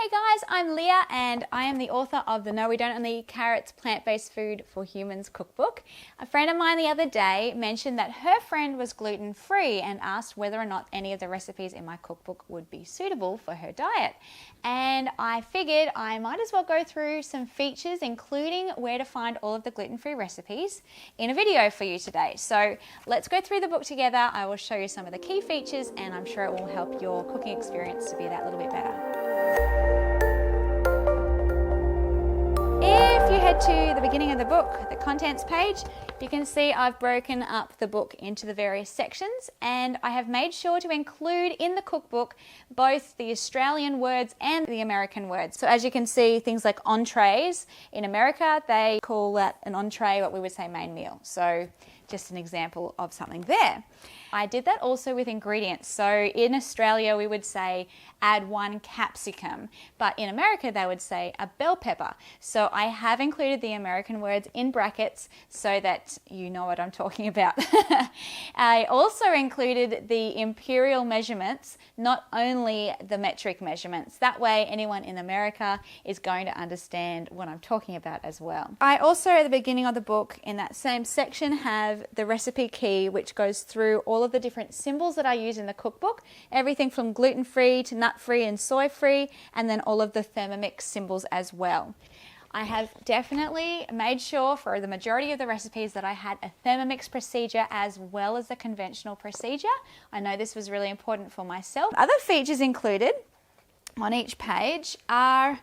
Hey guys, I'm Leah and I am the author of the No We Don't Only Carrots Plant-Based Food for Humans cookbook. A friend of mine the other day mentioned that her friend was gluten-free and asked whether or not any of the recipes in my cookbook would be suitable for her diet. And I figured I might as well go through some features, including where to find all of the gluten-free recipes, in a video for you today. So let's go through the book together. I will show you some of the key features and I'm sure it will help your cooking experience to be that little bit better. If you head to the beginning of the book, the contents page, you can see I've broken up the book into the various sections and I have made sure to include in the cookbook both the Australian words and the American words. So as you can see, things like entrees, in America they call that an entree, what we would say main meal. So just an example of something there. I did that also with ingredients. So in Australia we would say add 1 capsicum, but in America they would say a bell pepper. So I have included the American words in brackets so that you know what I'm talking about. I also included the imperial measurements, not only the metric measurements. That way anyone in America is going to understand what I'm talking about as well. I also at the beginning of the book in that same section have the recipe key, which goes through all of the different symbols that I use in the cookbook, everything from gluten-free to nut-free and soy-free, and then all of the Thermomix symbols as well. I have definitely made sure for the majority of the recipes that I had a Thermomix procedure as well as the conventional procedure. I know this was really important for myself. Other features included on each page are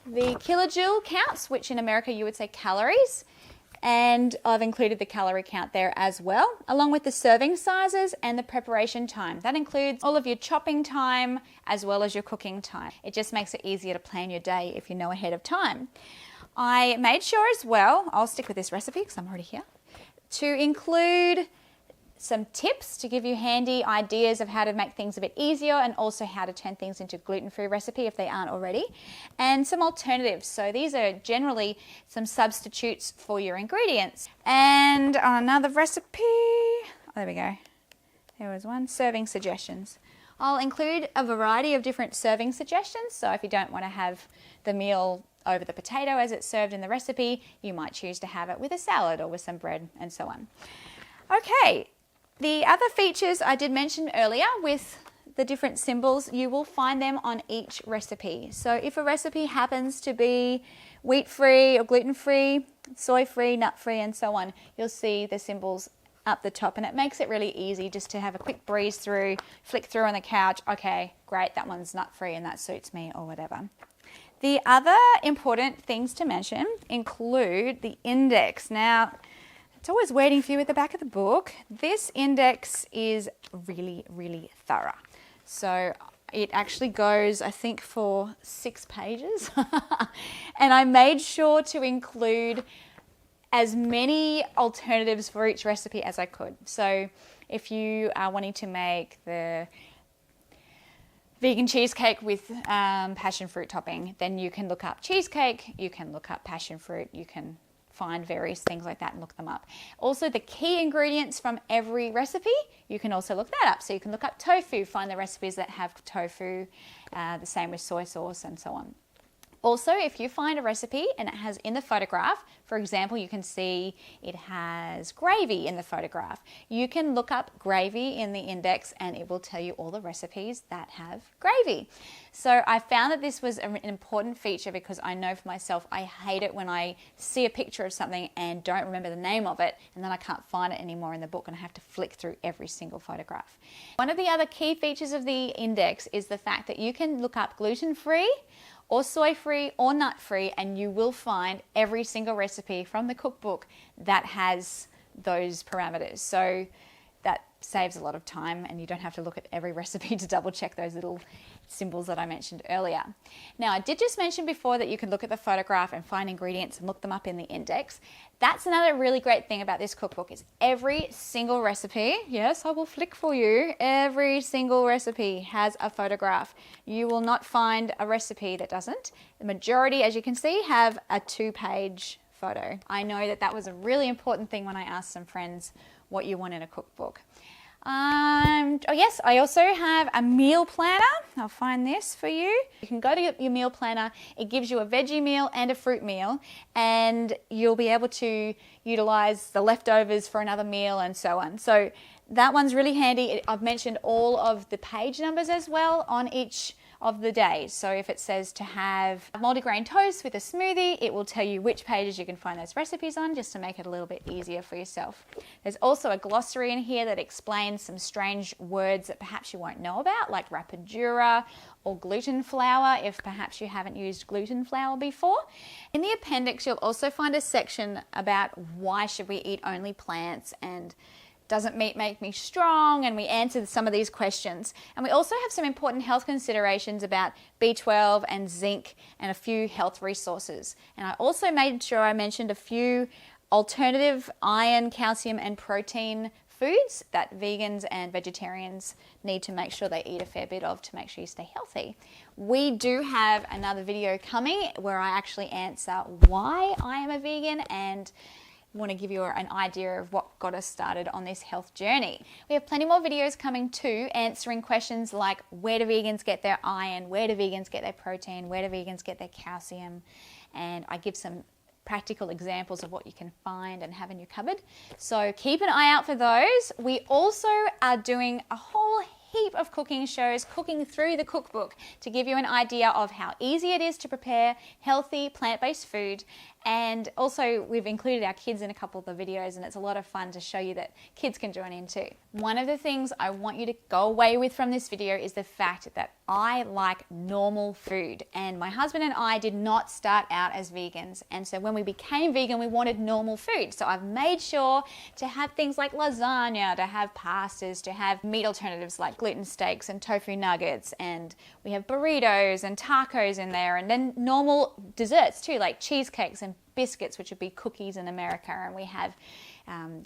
the kilojoule counts, which in America you would say calories. And I've included the calorie count there as well, along with the serving sizes and the preparation time. That includes all of your chopping time as well as your cooking time. It just makes it easier to plan your day if you know ahead of time. I made sure as well, I'll stick with this recipe because I'm already here, to include some tips to give you handy ideas of how to make things a bit easier and also how to turn things into gluten-free recipe if they aren't already, and some alternatives. So these are generally some substitutes for your ingredients. And on another recipe, there we go. There was one, serving suggestions. I'll include a variety of different serving suggestions. So if you don't want to have the meal over the potato as it's served in the recipe, you might choose to have it with a salad or with some bread and so on. Okay. The other features I did mention earlier with the different symbols, you will find them on each recipe. So if a recipe happens to be wheat-free or gluten-free, soy-free, nut-free and so on, you'll see the symbols up the top and it makes it really easy just to have a quick breeze through, flick through on the couch, okay, great, that one's nut-free and that suits me or whatever. The other important things to mention include the index. Now, it's always waiting for you at the back of the book. This index is really, really thorough. So it actually goes, I think, for 6 pages. And I made sure to include as many alternatives for each recipe as I could. So if you are wanting to make the vegan cheesecake with passion fruit topping, then you can look up cheesecake, you can look up passion fruit, you can find various things like that and look them up. Also the key ingredients from every recipe, you can also look that up. So you can look up tofu, find the recipes that have tofu, the same with soy sauce and so on. Also, if you find a recipe and it has in the photograph, for example, you can see it has gravy in the photograph. You can look up gravy in the index and it will tell you all the recipes that have gravy. So I found that this was an important feature because I know for myself, I hate it when I see a picture of something and don't remember the name of it and then I can't find it anymore in the book and I have to flick through every single photograph. One of the other key features of the index is the fact that you can look up gluten-free or soy-free or nut-free and you will find every single recipe from the cookbook that has those parameters. So that saves a lot of time and you don't have to look at every recipe to double check those little symbols that I mentioned earlier. Now I did just mention before that you can look at the photograph and find ingredients and look them up in the index. That's another really great thing about this cookbook is every single recipe, yes I will flick for you, every single recipe has a photograph. You will not find a recipe that doesn't. The majority, as you can see, have a 2-page photo. I know that that was a really important thing when I asked some friends what you want in a cookbook. Oh yes, I also have a meal planner. I'll find this for you. You can go to your meal planner. It gives you a veggie meal and a fruit meal, and you'll be able to utilize the leftovers for another meal and so on. So that one's really handy. I've mentioned all of the page numbers as well on each of the days. So if it says to have multigrain toast with a smoothie, it will tell you which pages you can find those recipes on, just to make it a little bit easier for yourself. There's also a glossary in here that explains some strange words that perhaps you won't know about, like rapadura or gluten flour, if perhaps you haven't used gluten flour before. In the appendix, you'll also find a section about why should we eat only plants, and doesn't meat make me strong, and we answered some of these questions. And we also have some important health considerations about B12 and zinc and a few health resources. And I also made sure I mentioned a few alternative iron, calcium and protein foods that vegans and vegetarians need to make sure they eat a fair bit of to make sure you stay healthy. We do have another video coming where I actually answer why I am a vegan and want to give you an idea of what got us started on this health journey. We have plenty more videos coming too, answering questions like where do vegans get their iron, where do vegans get their protein, where do vegans get their calcium, and I give some practical examples of what you can find and have in your cupboard. So keep an eye out for those. We also are doing a whole heap of cooking shows, cooking through the cookbook, to give you an idea of how easy it is to prepare healthy plant-based food. And also we've included our kids in a couple of the videos, and it's a lot of fun to show you that kids can join in too. One of the things I want you to go away with from this video is the fact that I like normal food, and my husband and I did not start out as vegans, and so when we became vegan we wanted normal food. So I've made sure to have things like lasagna, to have pastas, to have meat alternatives like gluten steaks and tofu nuggets, and we have burritos and tacos in there, and then normal desserts too, like cheesecakes and biscuits, which would be cookies in America, and we have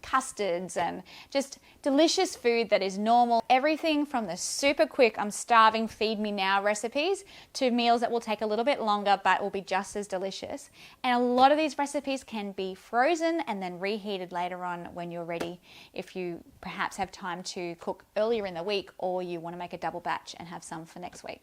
custards and just delicious food that is normal. Everything from the super quick, I'm starving, feed me now recipes to meals that will take a little bit longer but will be just as delicious. And a lot of these recipes can be frozen and then reheated later on when you're ready, if you perhaps have time to cook earlier in the week, or you want to make a double batch and have some for next week.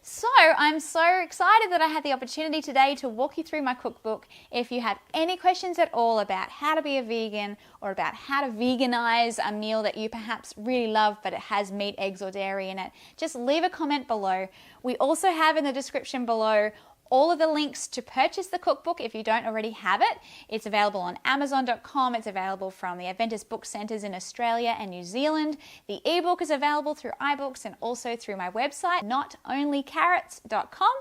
So I'm so excited that I had the opportunity today to walk you through my cookbook. If you have any questions at all about how to be a vegan, or about how to veganize a meal that you perhaps really love but it has meat, eggs or dairy in it, just leave a comment below. We also have in the description below all of the links to purchase the cookbook if you don't already have it. It's available on Amazon.com. It's available from the Adventist book centres in Australia and New Zealand. The ebook is available through iBooks and also through my website, notonlycarrots.com.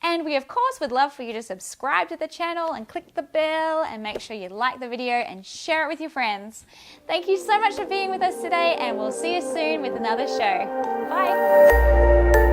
And we of course would love for you to subscribe to the channel and click the bell and make sure you like the video and share it with your friends. Thank you so much for being with us today, and we'll see you soon with another show. Bye.